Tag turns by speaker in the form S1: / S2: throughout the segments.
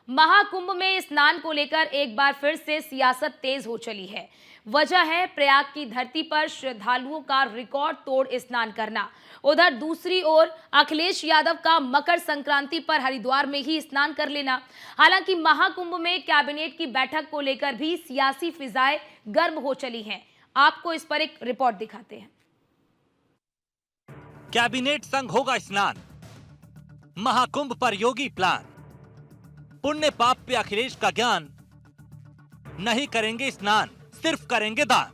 S1: महाकुंभ में स्नान को लेकर एक बार फिर से सियासत तेज हो चली है। वजह है प्रयाग की धरती पर श्रद्धालुओं का रिकॉर्ड तोड़ स्नान करना। उधर दूसरी ओर अखिलेश यादव का मकर संक्रांति पर हरिद्वार में ही स्नान कर लेना। हालांकि महाकुंभ में कैबिनेट की बैठक को लेकर भी सियासी फिजाएं गर्म हो चली हैं। आपको इस पर एक रिपोर्ट दिखाते हैं।
S2: कैबिनेट संग होगा स्नान, महाकुंभ पर योगी प्लान। पुण्य पाप पे अखिलेश का ज्ञान, नहीं करेंगे स्नान सिर्फ करेंगे दान।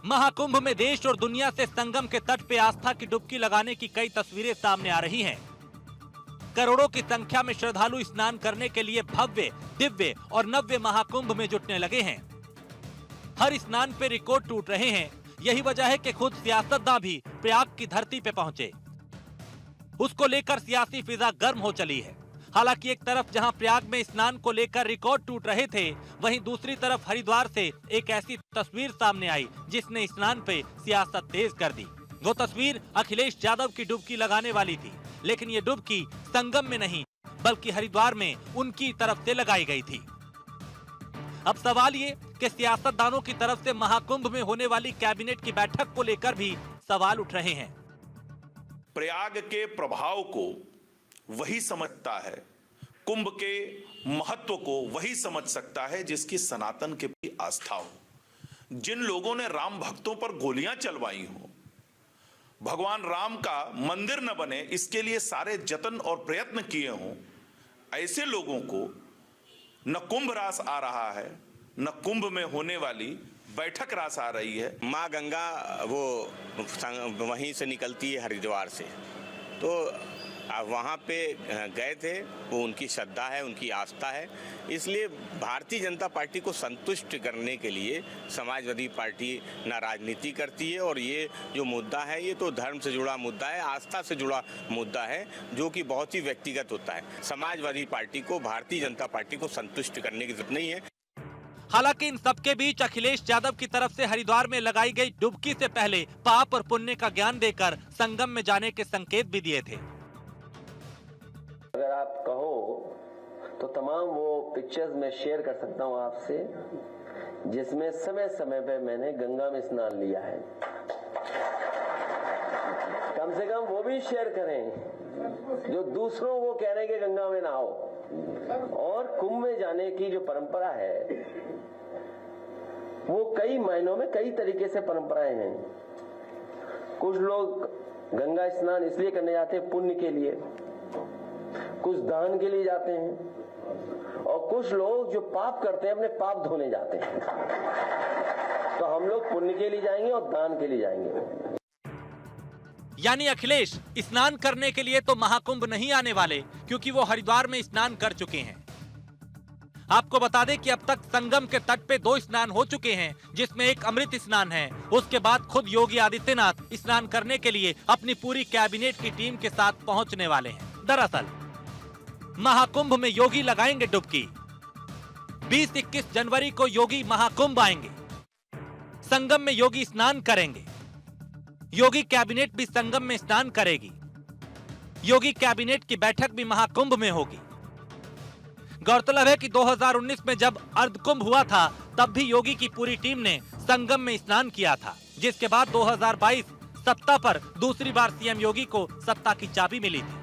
S2: महाकुंभ में देश और दुनिया से संगम के तट पे आस्था की डुबकी लगाने की कई तस्वीरें सामने आ रही हैं। करोड़ों की संख्या में श्रद्धालु स्नान करने के लिए भव्य, दिव्य और नव्य महाकुंभ में जुटने लगे हैं। हर स्नान पे रिकॉर्ड टूट रहे हैं। यही वजह है कि खुद सियासतदान भी प्रयाग की धरती पे पहुंचे। उसको लेकर सियासी फिजा गर्म हो चली है। हालांकि एक तरफ जहां प्रयाग में स्नान को लेकर रिकॉर्ड टूट रहे थे, वहीं दूसरी तरफ हरिद्वार से एक ऐसी तस्वीर सामने आई जिसने स्नान पे सियासत तेज कर दी। वो तस्वीर अखिलेश यादव की डुबकी लगाने वाली थी, लेकिन ये डुबकी संगम में नहीं बल्कि हरिद्वार में उनकी तरफ से लगाई गई थी। अब सवाल ये कि सियासतदानों की तरफ से महाकुंभ में होने वाली कैबिनेट की बैठक को लेकर भी सवाल उठ रहे हैं।
S3: प्रयाग के प्रभाव को वही समझता है, कुंभ के महत्व को वही समझ सकता है जिसकी सनातन के प्रति आस्था हो। जिन लोगों ने राम भक्तों पर गोलियां चलवाई हो, भगवान राम का मंदिर न बने इसके लिए सारे जतन और प्रयत्न किए हों, ऐसे लोगों को न कुंभ रास आ रहा है, न कुंभ में होने वाली बैठक रास आ रही है।
S4: माँ गंगा वो वहीं से निकलती है हरिद्वार से, तो वहाँ पे गए थे। वो उनकी श्रद्धा है, उनकी आस्था है। इसलिए भारतीय जनता पार्टी को संतुष्ट करने के लिए समाजवादी पार्टी ना राजनीति करती है, और ये जो मुद्दा है ये तो धर्म से जुड़ा मुद्दा है, आस्था से जुड़ा मुद्दा है, जो कि बहुत ही व्यक्तिगत होता है। समाजवादी पार्टी को, भारतीय जनता पार्टी को संतुष्ट करने की जरूरत नहीं है।
S2: हालांकि इन सबके बीच अखिलेश यादव की तरफ से हरिद्वार में लगाई गई डुबकी से पहले पाप और पुण्य का ज्ञान देकर संगम में जाने के संकेत भी दिए थे।
S5: अगर आप कहो तो तमाम वो पिक्चर्स मैं शेयर कर सकता हूँ आपसे, जिसमें समय समय पे मैंने गंगा में स्नान लिया है। कम से कम वो भी शेयर करें जो दूसरों को कह रहे हैं कि गंगा में नहाओ। और कुंभ में जाने की जो परंपरा है वो कई मायनों में कई तरीके से परंपराएं हैं। कुछ लोग गंगा स्नान इसलिए करने जाते हैं पुण्य के लिए, कुछ दान के लिए जाते हैं, और कुछ लोग जो पाप करते हैं अपने पाप धोने जाते हैं। तो हम लोग पुण्य के लिए जाएंगे और दान के लिए जाएंगे।
S2: यानी अखिलेश स्नान करने के लिए तो महाकुंभ नहीं आने वाले, क्योंकि वो हरिद्वार में स्नान कर चुके हैं। आपको बता दें कि अब तक संगम के तट पे 2 स्नान हो चुके हैं, जिसमें एक अमृत स्नान है। उसके बाद खुद योगी आदित्यनाथ स्नान करने के लिए अपनी पूरी कैबिनेट की टीम के साथ पहुंचने वाले हैं। दरअसल महाकुंभ में योगी लगाएंगे डुबकी। 20-21 जनवरी को योगी महाकुंभ आएंगे। संगम में योगी स्नान करेंगे। योगी कैबिनेट भी संगम में स्नान करेगी। योगी कैबिनेट की बैठक भी महाकुंभ में होगी। गौरतलब है कि 2019 में जब अर्धकुंभ हुआ था, तब भी योगी की पूरी टीम ने संगम में स्नान किया था, जिसके बाद 2022 सत्ता पर दूसरी बार सीएम योगी को सत्ता की चाबी मिली थी।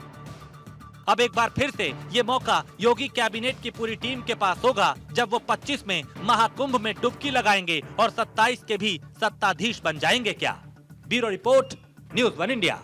S2: अब एक बार फिर से ये मौका योगी कैबिनेट की पूरी टीम के पास होगा, जब वो 25 में महाकुंभ में डुबकी लगाएंगे और 27 के भी सत्ताधीश बन जाएंगे क्या? Bureau report, news 1 India.